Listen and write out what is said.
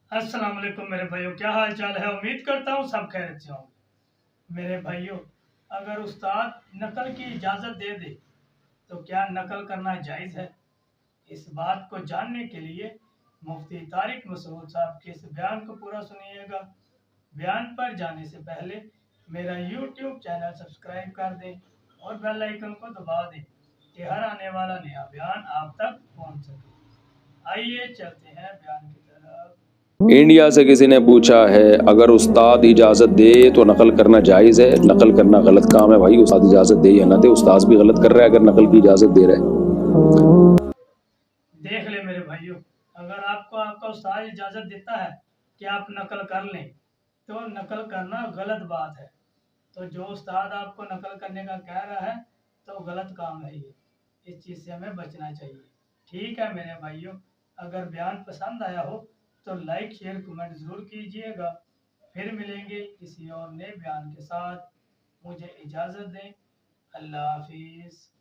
السلام علیکم میرے بھائیوں، کیا حال چال ہے؟ امید کرتا ہوں سب خیریت سے ہوں گے۔ میرے بھائیوں، اگر استاد نقل کی اجازت دے دے تو کیا نقل کرنا جائز ہے؟ اس بات کو جاننے کے لیے مفتی طارق مسعود صاحب کے اس بیان کو پورا سنیے گا۔ بیان پر جانے سے پہلے میرا یوٹیوب چینل سبسکرائب کر دیں اور بیل آئیکن کو دبا دیں کہ ہر آنے والا نیا بیان آپ تک پہنچ سکے۔ آئیے چلتے ہیں بیان کی طرف۔ انڈیا سے کسی نے پوچھا ہے اگر استاد اجازت دے تو نقل کرنا جائز ہے؟ نقل کرنا غلط کام ہے بھائی، استاد اجازت دے یا نہ دے، استاد بھی غلط کر رہا ہے اگر نقل کی اجازت دے رہا ہے۔ دیکھ لیں میرے بھائیوں، اگر آپ کا استاد اجازت دیتا ہے کہ آپ نقل کر لیں تو نقل کرنا غلط بات ہے۔ تو جو استاد آپ کو نقل کرنے کا کہہ رہا ہے تو غلط کام ہے یہ، اس چیز سے ہمیں بچنا چاہیے۔ ٹھیک ہے میرے بھائیوں، اگر بیان پسند آیا ہو تو لائک شیئر کمنٹ ضرور کیجئے گا۔ پھر ملیں گے کسی اور نئے بیان کے ساتھ۔ مجھے اجازت دیں۔ اللہ حافظ۔